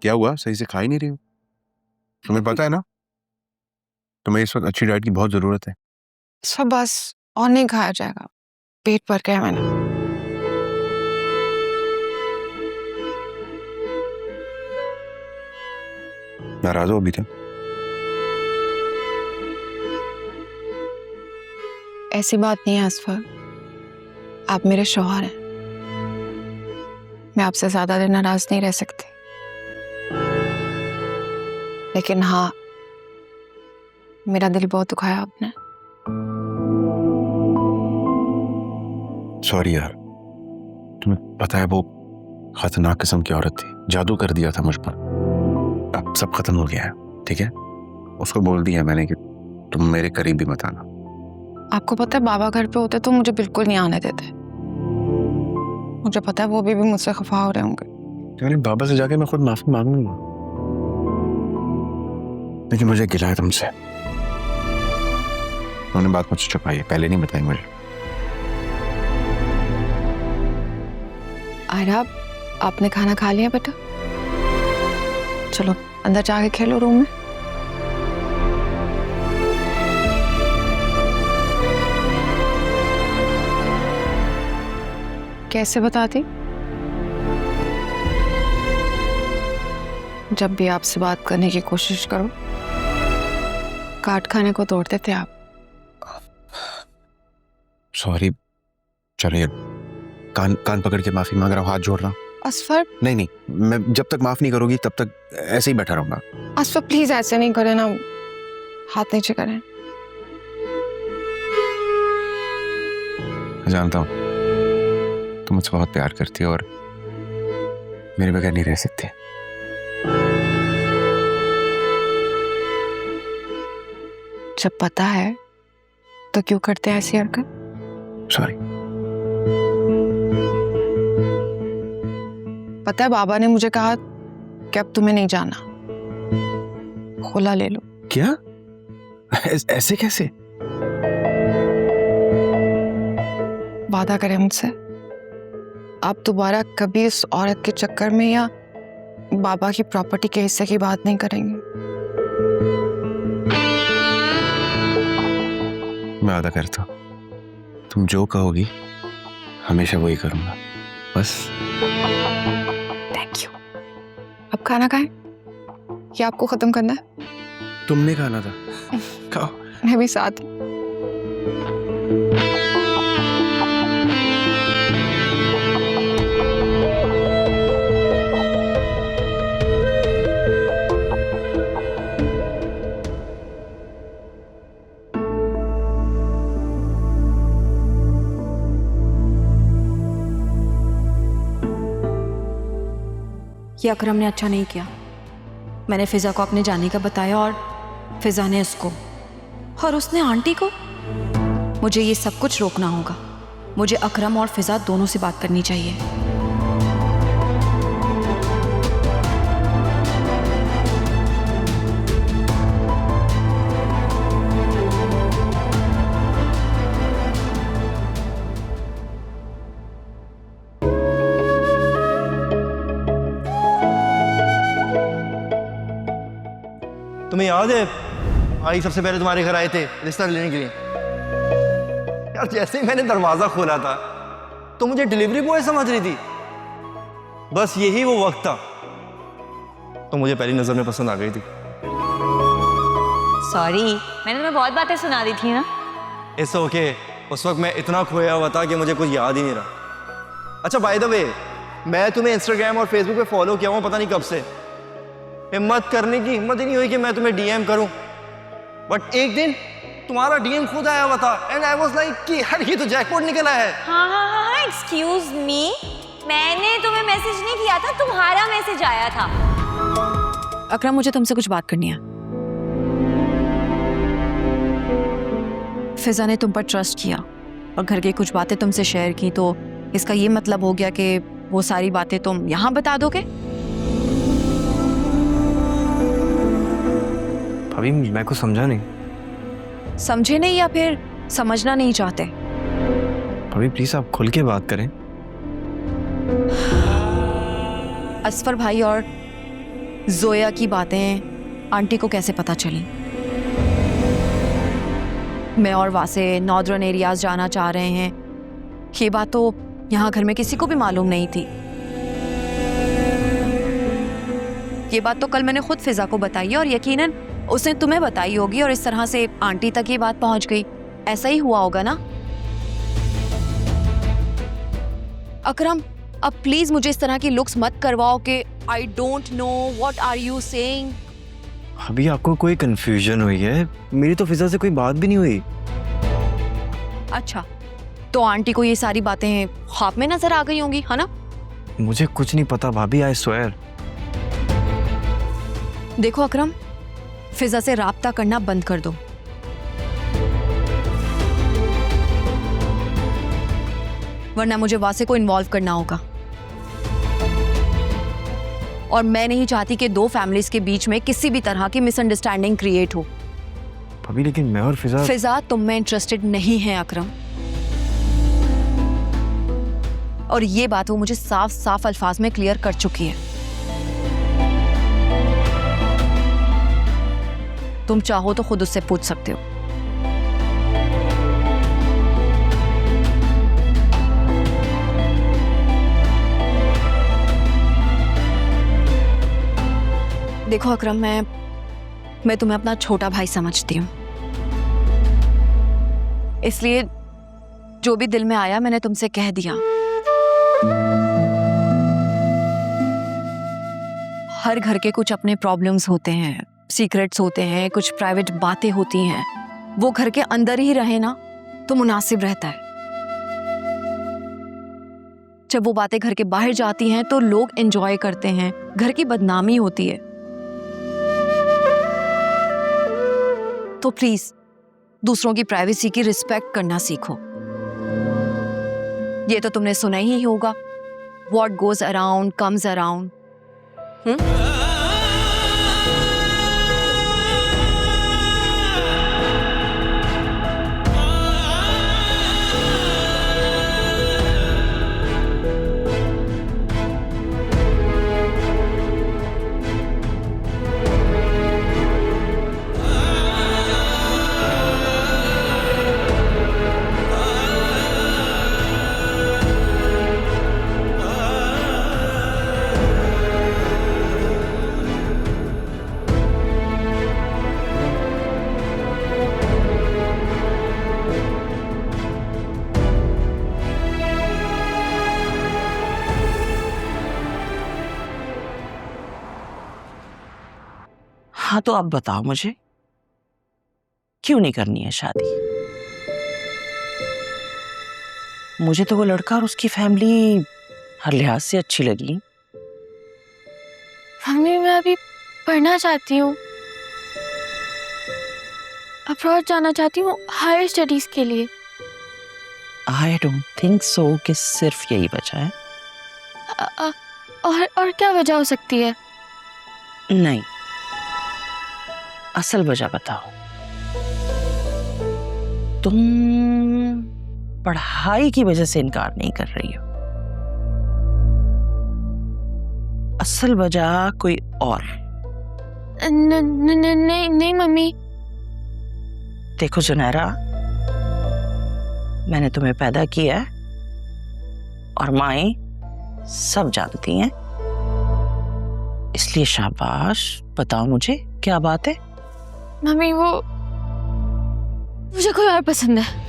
क्या हुआ? सही से खा ही नहीं रही हो? तुम्हें पता है ना तुम्हें इस वक्त अच्छी डाइट की बहुत जरूरत है। सब बस और नहीं खाया जाएगा, पेट भर गया मैंने। नाराज हो अभी तक? ऐसी बात नहीं है असफर, आप मेरे शौहर हैं, मैं आपसे ज्यादा देर नाराज नहीं रह सकती। लेकिन हाँ, मेरा दिल बहुत दुखाया आपने। सॉरी यार, तुम्हें पता है वो खतरनाक किस्म की औरत थी, जादू कर दिया था मुझ पर। अब सब खत्म हो गया है, ठीक है? उसको बोल दिया मैंने कि तुम मेरे करीब भी मत आना। आपको पता है बाबा घर पे होते तो मुझे बिल्कुल नहीं आने देते। मुझे पता है वो भी मुझसे खफा हो रहे होंगे। तो बाबा से जाके मैं खुद माफी मांगूंगा, लेकिन मुझे गिला है तुमसे। उन्होंने बात मुझसे छुपाई है, पहले नहीं बताई मुझे। आयरा, आपने खाना खा लिया बेटा? चलो अंदर जाके खेलो रूम में। कैसे बताती? जब भी आपसे बात करने की कोशिश करो, काट खाने को तोड़ देते आप। सॉरी, चलिए कान पकड़ के माफी मांग रहा हूँ, हाथ जोड़ रहा हूँ। असफर, नहीं, मैं जब तक माफ नहीं करोगी तब तक ऐसे ही बैठा रहूंगा। असफर प्लीज ऐसे नहीं करें ना, हाथ नीचे करें। मैं जानता हूँ तुम मुझसे बहुत प्यार करती हो और मेरे बगैर नहीं रह सकती। जब पता है तो क्यों करते हैं ऐसी हरकत? सॉरी। पता है बाबा ने मुझे कहा कि अब तुम्हें नहीं जाना, खुला ले लो। क्या? ऐसे कैसे? वादा करें मुझसे, आप दोबारा कभी उस औरत के चक्कर में या बाबा की प्रॉपर्टी के हिस्से की बात नहीं करेंगे। मैं वादा करता हूँ, तुम जो कहोगी हमेशा वही करूंगा, बस। Thank you. अब खाना खाएं या आपको खत्म करना है? तुमने खाना था, खाओ। मैं भी साथ। ये अकरम ने अच्छा नहीं किया। मैंने फिज़ा को अपने जाने का बताया और फिज़ा ने उसको, और उसने आंटी को। मुझे ये सब कुछ रोकना होगा। मुझे अकरम और फिज़ा दोनों से बात करनी चाहिए। तुम्हें याद है आई सबसे पहले तुम्हारे घर आए थे रिश्ता लेने के लिए? यार जैसे ही मैंने दरवाजा खोला था तो मुझे डिलीवरी बॉय समझ रही थी। बस यही वो वक्त था तो मुझे पहली नजर में पसंद आ गई थी। सॉरी, मैंने तुम्हें बहुत बातें सुना दी थी ना। इट्स ओके, उस वक्त मैं इतना खोया हुआ था कि मुझे कुछ याद ही नहीं रहा। अच्छा बाय द वे, मैं तुम्हें इंस्टाग्राम और फेसबुक पे फॉलो किया हूँ पता नहीं कब से। हिम्मत करने की हिम्मत ही नहीं हुई कि मैं तुम्हें डीएम करूं, बट एक दिन तुम्हारा डीएम खुद आया हुआ था एंड आई वाज लाइक कि यार ये तो जैकपॉट निकला है। हाँ, एक्सक्यूज मी, मैंने तुम्हें मैसेज नहीं किया था, तुम्हारा मैसेज आया था। अकरम, मुझे तुमसे कुछ बात करनी है। फिज़ा ने तुम पर ट्रस्ट किया और घर की कुछ बातें तुमसे शेयर की, तो इसका ये मतलब हो गया कि वो सारी बातें तुम यहाँ बता दोगे? भाभी मैं कुछ समझा नहीं। समझे नहीं या फिर समझना नहीं चाहते? भाभी प्लीज आप खुल के बात करें। असफर भाई और जोया की बातें आंटी को कैसे पता चली? मैं और वासे नॉर्दर्न एरियाज जाना चाह रहे हैं, ये बात तो यहाँ घर में किसी को भी मालूम नहीं थी। ये बात तो कल मैंने खुद फिजा को बताई है और यकीनन उसने तुम्हें बताई होगी और इस तरह से आंटी तक ये बात पहुंच गई। ऐसा ही हुआ होगा ना? अकरम, अब प्लीज मुझे इस तरह की लुक्स मत करवाओ कि I don't know what are you saying. अभी आपको कोई कंफ्यूजन हुई है? मेरी तो फिजा से कोई बात भी नहीं हुई। अच्छा, तो आंटी को ये सारी बातें ख्वाब में नजर आ गई होंगी, है ना? मुझे कुछ नहीं पता भाभी, आई स्वेयर। देखो अकरम, फिजा से राब्ता करना बंद कर दो। वरना मुझे वासे को इन्वॉल्व करना होगा और मैं नहीं चाहती कि दो फैमिलीज के बीच में किसी भी तरह की मिसअंडरस्टैंडिंग क्रिएट हो। भाभी लेकिन मैं और फिजा तुम में इंटरेस्टेड नहीं है अकरम, और ये बात वो मुझे साफ साफ अल्फाज में क्लियर कर चुकी है। तुम चाहो तो खुद उससे पूछ सकते हो। देखो अकरम, मैं तुम्हें अपना छोटा भाई समझती हूँ, इसलिए जो भी दिल में आया मैंने तुमसे कह दिया। हर घर के कुछ अपने प्रॉब्लम्स होते हैं, सीक्रेट्स होते हैं, कुछ प्राइवेट बातें होती हैं। वो घर के अंदर ही रहे ना तो मुनासिब रहता है। जब वो बातें घर के बाहर जाती हैं तो लोग एंजॉय करते हैं, घर की बदनामी होती है। तो प्लीज दूसरों की प्राइवेसी की रिस्पेक्ट करना सीखो। ये तो तुमने सुना ही होगा, what goes around comes around. हाँ तो अब बताओ मुझे, क्यों नहीं करनी है शादी? मुझे तो वो लड़का और उसकी फैमिली हर लिहाज से अच्छी लगी। मम्मी, मैं अभी पढ़ना चाहती हूँ, अब्रॉड जाना चाहती हूँ हायर स्टडीज के लिए। आई डोंट थिंक सो कि सिर्फ यही वजह है। और क्या वजह हो सकती है? नहीं, असल वजह बताओ। तुम पढ़ाई की वजह से इनकार नहीं कर रही हो, असल वजह कोई और? नहीं मम्मी। देखो जुनैरा, मैंने तुम्हें पैदा किया है और माएं सब जानती हैं, इसलिए शाबाश, बताओ मुझे क्या बात है? मम्मी, वो मुझे कोई और पसंद है।